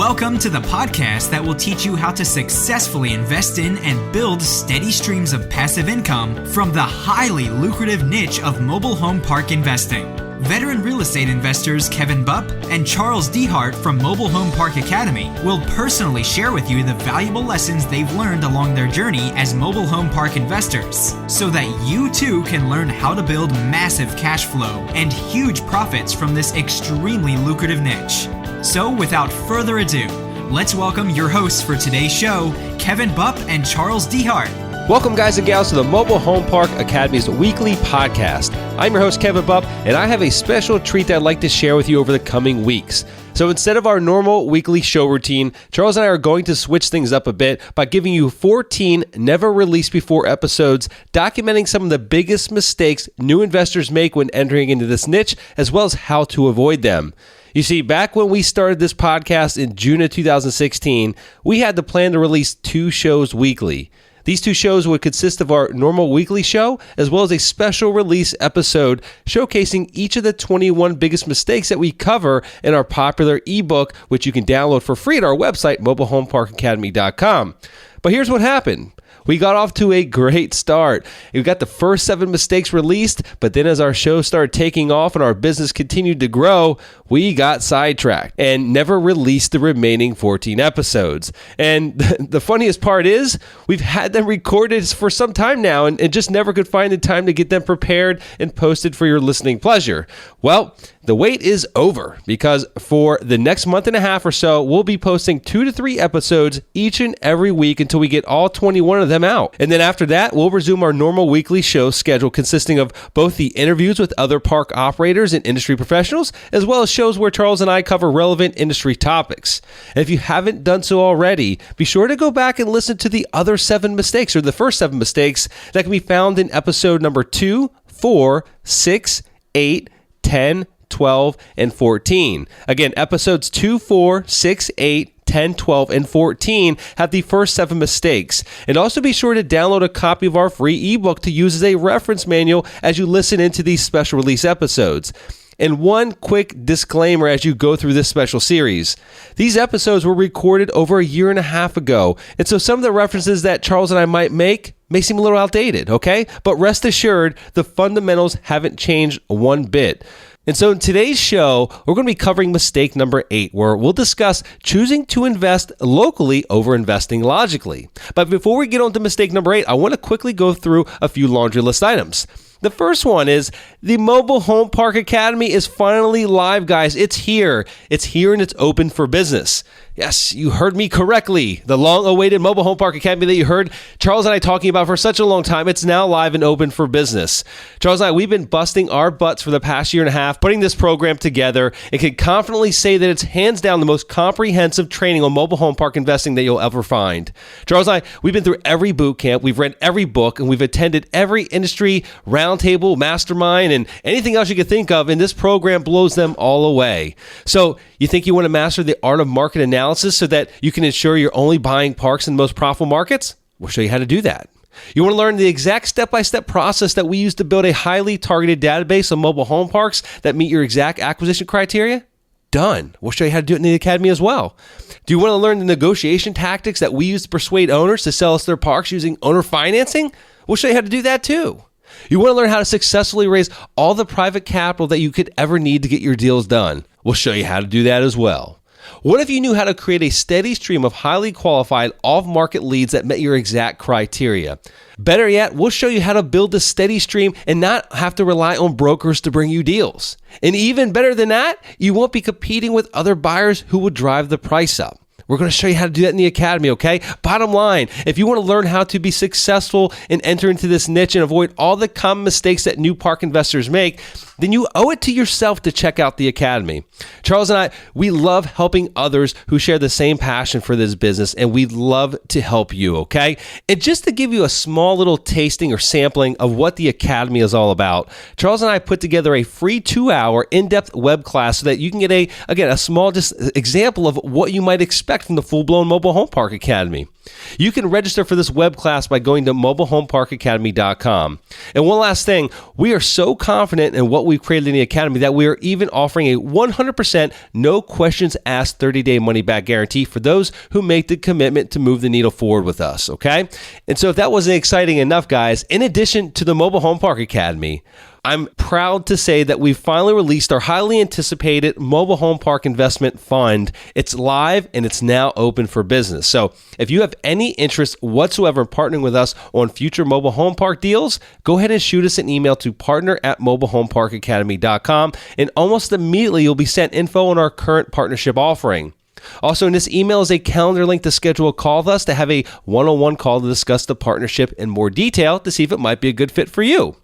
Welcome to the podcast that will teach you how to successfully invest in and build steady streams of passive income from the highly lucrative niche of mobile home park investing. Veteran real estate investors Kevin Bupp and Charles Dehart from Mobile Home Park Academy will personally share with you the valuable lessons they've learned along their journey as mobile home park investors, so that you too can learn how to build massive cash flow and huge profits from this extremely lucrative niche. So without further ado, let's welcome your hosts for today's show, Kevin Bupp and Charles Dehart. Welcome, guys and gals, to the Mobile Home Park Academy's weekly podcast. I'm your host, Kevin Bupp, and I have a special treat that I'd like to share with you over the coming weeks. So instead of our normal weekly show routine, Charles and I are going to switch things up a bit by giving you 14 never-released-before episodes documenting some of the biggest mistakes new investors make when entering into this niche, as well as how to avoid them. You see, back when we started this podcast in June of 2016, we had the plan to release 2 shows weekly. These 2 shows would consist of our normal weekly show, as well as a special release episode showcasing each of the 21 biggest mistakes that we cover in our popular ebook, which you can download for free at our website, mobilehomeparkacademy.com. But here's what happened. We got off to a great start. We got the first 7 mistakes released, but then as our show started taking off and our business continued to grow, we got sidetracked and never released the remaining 14 episodes. And the funniest part is we've had them recorded for some time now and just never could find the time to get them prepared and posted for your listening pleasure. Well, the wait is over, because for the next month and a half or so, we'll be posting 2 to 3 episodes each and every week until we get all 21 of them out. And then after that, we'll resume our normal weekly show schedule consisting of both the interviews with other park operators and industry professionals, as well as shows where Charles and I cover relevant industry topics. And if you haven't done so already, be sure to go back and listen to the other 7 mistakes, or the first 7 mistakes that can be found in episode number 2, 4, 6, 8, 10, 12, and 14. Again, episodes 2, 4, 6, 8, 10, 12, and 14 have the first 7 mistakes. And also be sure to download a copy of our free ebook to use as a reference manual as you listen into these special release episodes. And one quick disclaimer as you go through this special series. These episodes were recorded over a year and a half ago, and so some of the references that Charles and I might make may seem a little outdated, okay? But rest assured, the fundamentals haven't changed one bit. And so in today's show, we're going to be covering mistake number 8, where we'll discuss choosing to invest locally over investing logically. But before we get on to mistake number 8, I want to quickly go through a few laundry list items. The first one is the Mobile Home Park Academy is finally live, guys. It's here. It's here and it's open for business. Yes, you heard me correctly. The long-awaited Mobile Home Park Academy that you heard Charles and I talking about for such a long time, it's now live and open for business. Charles and I, we've been busting our butts for the past year and a half, putting this program together, and can confidently say that it's hands down the most comprehensive training on mobile home park investing that you'll ever find. Charles and I, we've been through every boot camp, we've read every book, and we've attended every industry roundtable, mastermind, and anything else you could think of, and this program blows them all away. So you think you want to master the art of market analysis so that you can ensure you're only buying parks in the most profitable markets? We'll show you how to do that. You want to learn the exact step-by-step process that we use to build a highly targeted database of mobile home parks that meet your exact acquisition criteria? Done. We'll show you how to do it in the Academy as well. Do you want to learn the negotiation tactics that we use to persuade owners to sell us their parks using owner financing? We'll show you how to do that too. You want to learn how to successfully raise all the private capital that you could ever need to get your deals done? We'll show you how to do that as well. What if you knew how to create a steady stream of highly qualified off-market leads that met your exact criteria? Better yet, we'll show you how to build a steady stream and not have to rely on brokers to bring you deals. And even better than that, you won't be competing with other buyers who will drive the price up. We're going to show you how to do that in the Academy, okay? Bottom line, if you want to learn how to be successful and enter into this niche and avoid all the common mistakes that new park investors make, then you owe it to yourself to check out the Academy. Charles and I, we love helping others who share the same passion for this business, and we'd love to help you, okay? And just to give you a small little tasting or sampling of what the Academy is all about, Charles and I put together a free 2-hour in-depth web class so that you can get a small just example of what you might expect direct from the full-blown Mobile Home Park Academy. You can register for this web class by going to mobilehomeparkacademy.com. And one last thing, we are so confident in what we've created in the Academy that we are even offering a 100% no questions asked 30-day money-back guarantee for those who make the commitment to move the needle forward with us, okay? And so if that wasn't exciting enough, guys, in addition to the Mobile Home Park Academy, I'm proud to say that we've finally released our highly anticipated Mobile Home Park Investment Fund. It's live and it's now open for business. So if you have any interest whatsoever in partnering with us on future mobile home park deals, go ahead and shoot us an email to partner@mobilehomeparkacademy.com, and almost immediately you'll be sent info on our current partnership offering. Also, in this email is a calendar link to schedule a call with us to have a one-on-one call to discuss the partnership in more detail to see if it might be a good fit for you.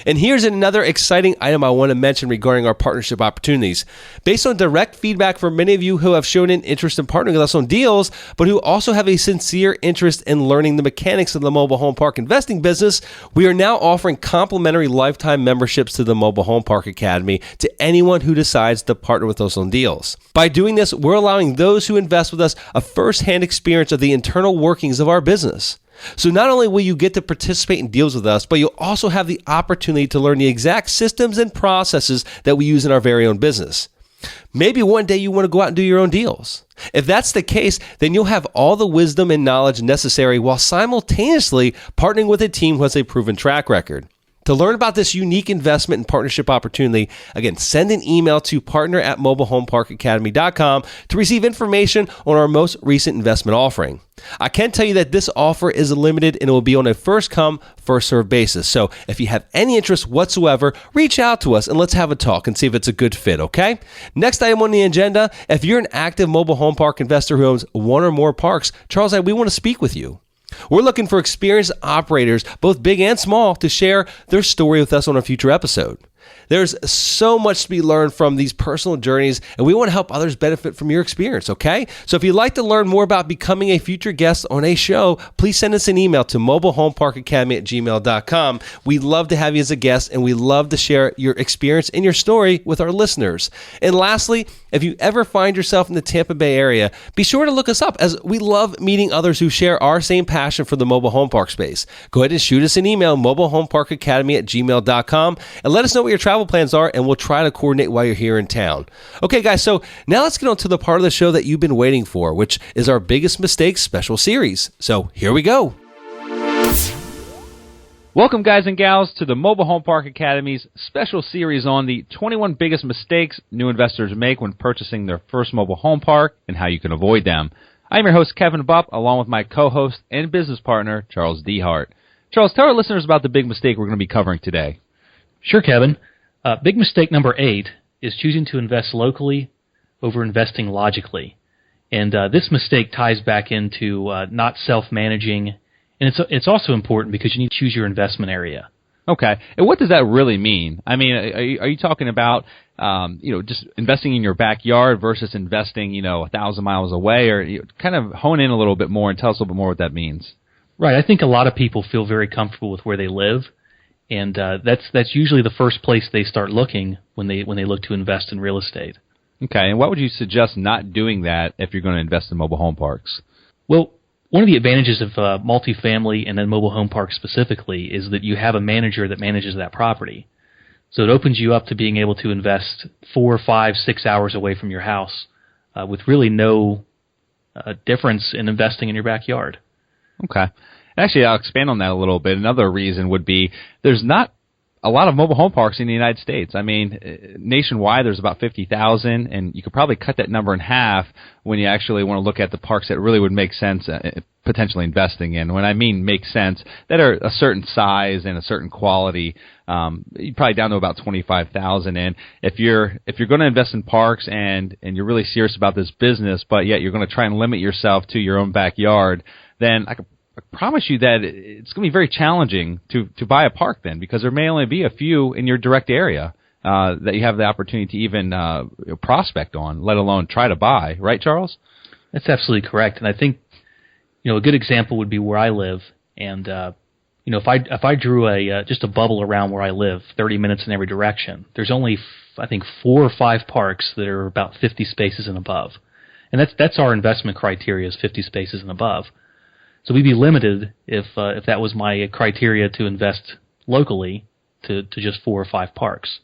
And here's another exciting item I want to mention regarding our partnership opportunities. Based on direct feedback from many of you who have shown an interest in partnering with us on deals, but who also have a sincere interest in learning the mechanics of the mobile home park investing business, we are now offering complimentary lifetime memberships to the Mobile Home Park Academy to anyone who decides to partner with us on deals. By doing this, we're allowing those who invest with us a first-hand experience of the internal workings of our business. So not only will you get to participate in deals with us, but you'll also have the opportunity to learn the exact systems and processes that we use in our very own business. Maybe one day you want to go out and do your own deals. If that's the case, then you'll have all the wisdom and knowledge necessary while simultaneously partnering with a team who has a proven track record. To learn about this unique investment and partnership opportunity, again, send an email to partner@mobilehomeparkacademy.com to receive information on our most recent investment offering. I can tell you that this offer is limited and it will be on a first-come, first-served basis. So if you have any interest whatsoever, reach out to us and let's have a talk and see if it's a good fit, okay? Next item on the agenda, if you're an active mobile home park investor who owns one or more parks, Charles and I, we want to speak with you. We're looking for experienced operators, both big and small, to share their story with us on a future episode. There's so much to be learned from these personal journeys, and we want to help others benefit from your experience, okay? So if you'd like to learn more about becoming a future guest on a show, please send us an email to mobilehomeparkacademy@gmail.com. We'd love to have you as a guest, and we love to share your experience and your story with our listeners. And lastly, if you ever find yourself in the Tampa Bay area, be sure to look us up, as we love meeting others who share our same passion for the mobile home park space. Go ahead and shoot us an email, mobilehomeparkacademy@gmail.com, and let us know what your travel plans are, and we'll try to coordinate while you're here in town. Okay, guys, so now let's get on to the part of the show that you've been waiting for, which is our Biggest Mistakes special series. So here we go. Welcome, guys and gals, to the Mobile Home Park Academy's special series on the 21 biggest mistakes new investors make when purchasing their first mobile home park and how you can avoid them. I'm your host, Kevin Bupp, along with my co-host and business partner, Charles Dehart. Charles, tell our listeners about the big mistake we're going to be covering today. Sure, Kevin. Big mistake number 8 is choosing to invest locally over investing logically. And this mistake ties back into not self-managing. And it's also important because you need to choose your investment area. Okay. And what does that really mean? I mean, are you talking about, just investing in your backyard versus investing, 1,000 miles away? Or kind of hone in a little bit more and tell us a little bit more what that means. Right. I think a lot of people feel very comfortable with where they live. And that's usually the first place they start looking when they look to invest in real estate. Okay, and what would you suggest not doing that if you're going to invest in mobile home parks? Well, one of the advantages of multifamily and then mobile home parks specifically is that you have a manager that manages that property. So it opens you up to being able to invest 4, 5, 6 hours away from your house with really no difference in investing in your backyard. Okay. Actually, I'll expand on that a little bit. Another reason would be there's not a lot of mobile home parks in the United States. I mean, nationwide, there's about 50,000, and you could probably cut that number in half when you actually want to look at the parks that really would make sense potentially investing in. When I mean make sense, that are a certain size and a certain quality, probably down to about 25,000. And if you're going to invest in parks and you're really serious about this business, but yet you're going to try and limit yourself to your own backyard, then I promise you that it's going to be very challenging to buy a park then, because there may only be a few in your direct area that you have the opportunity to even prospect on, let alone try to buy. Right, Charles? That's absolutely correct. And I think a good example would be where I live. And if I drew just a bubble around where I live, 30 minutes in every direction, there's only I think 4 or 5 parks that are about 50 spaces and above. And that's our investment criteria, is 50 spaces and above. So we'd be limited if that was my criteria to invest locally to just 4 or 5 parks.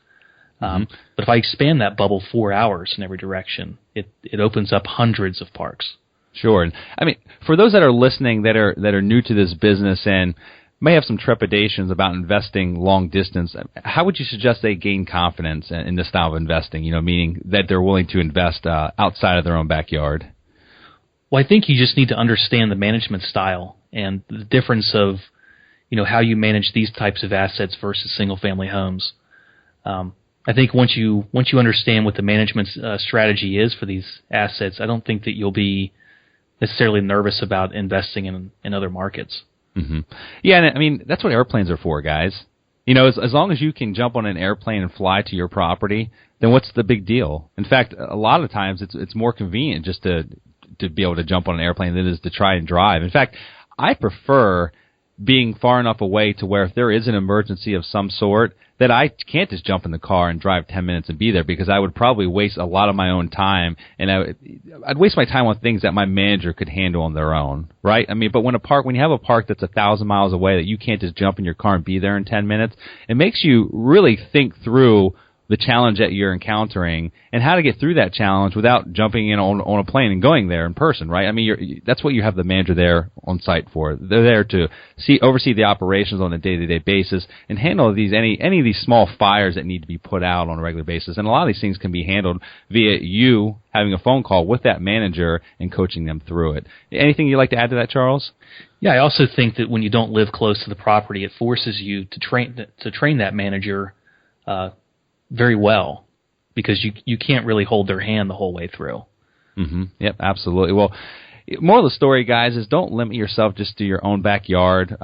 But if I expand that bubble 4 hours in every direction, it opens up hundreds of parks. Sure. And I mean, for those that are listening that are new to this business and may have some trepidations about investing long distance, how would you suggest they gain confidence in this style of investing, meaning that they're willing to invest outside of their own backyard? Well, I think you just need to understand the management style and the difference of, how you manage these types of assets versus single-family homes. I think once you understand what the management strategy is for these assets, I don't think that you'll be necessarily nervous about investing in other markets. Mm-hmm. Yeah, and I mean, that's what airplanes are for, guys. As long as you can jump on an airplane and fly to your property, then what's the big deal? In fact, a lot of times it's more convenient just to be able to jump on an airplane than it is to try and drive. In fact, I prefer being far enough away to where if there is an emergency of some sort, that I can't just jump in the car and drive 10 minutes and be there, because I would probably waste a lot of my own time, and I'd waste my time on things that my manager could handle on their own, right? I mean, but when you have a park that's 1,000 miles away that you can't just jump in your car and be there in 10 minutes, it makes you really think through the challenge that you're encountering and how to get through that challenge without jumping in on a plane and going there in person, right? I mean, that's what you have the manager there on site for. They're there to oversee the operations on a day-to-day basis and handle any of these small fires that need to be put out on a regular basis. And a lot of these things can be handled via you having a phone call with that manager and coaching them through it. Anything you'd like to add to that, Charles? Yeah, I also think that when you don't live close to the property, it forces you to train that manager very well, because you can't really hold their hand the whole way through. Mm-hmm. Yep, absolutely. Well, moral of the story, guys, is don't limit yourself just to your own backyard.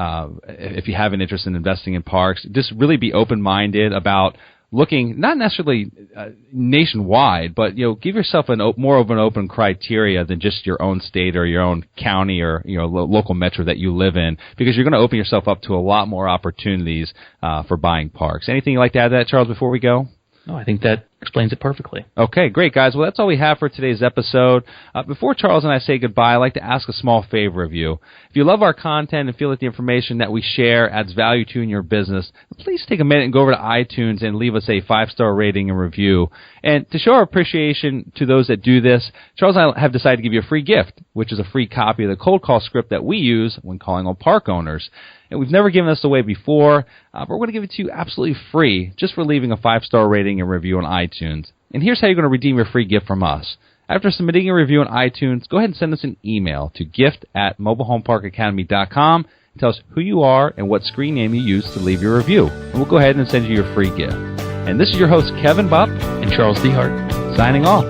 If you have an interest in investing in parks, just really be open-minded about looking not necessarily nationwide, but give yourself more of an open criteria than just your own state or your own county or local metro that you live in, because you're going to open yourself up to a lot more opportunities for buying parks. Anything you'd like to add to that, Charles, before we go? No, I think that explains it perfectly. Okay, great, guys. Well, that's all we have for today's episode. Before Charles and I say goodbye, I'd like to ask a small favor of you. If you love our content and feel that the information that we share adds value to you in your business, please take a minute and go over to iTunes and leave us a 5-star rating and review. And to show our appreciation to those that do this, Charles and I have decided to give you a free gift, which is a free copy of the cold call script that we use when calling on park owners. And we've never given this away before, but we're going to give it to you absolutely free just for leaving a 5-star rating and review on iTunes. And here's how you're going to redeem your free gift from us. After submitting a review on iTunes, go ahead and send us an email to gift@mobilehomeparkacademy.com and tell us who you are and what screen name you use to leave your review. And we'll go ahead and send you your free gift. And this is your host, Kevin Bupp and Charles Dehart, signing off.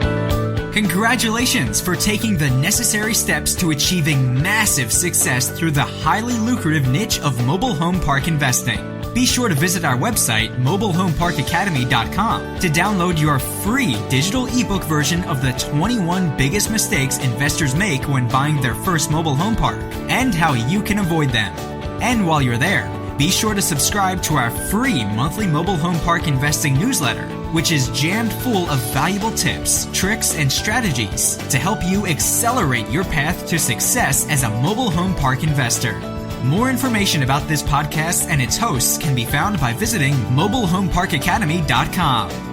Congratulations for taking the necessary steps to achieving massive success through the highly lucrative niche of mobile home park investing. Be sure to visit our website, mobilehomeparkacademy.com, to download your free digital ebook version of the 21 biggest mistakes investors make when buying their first mobile home park and how you can avoid them. And while you're there, be sure to subscribe to our free monthly mobile home park investing newsletter, which is jammed full of valuable tips, tricks, and strategies to help you accelerate your path to success as a mobile home park investor. More information about this podcast and its hosts can be found by visiting mobilehomeparkacademy.com.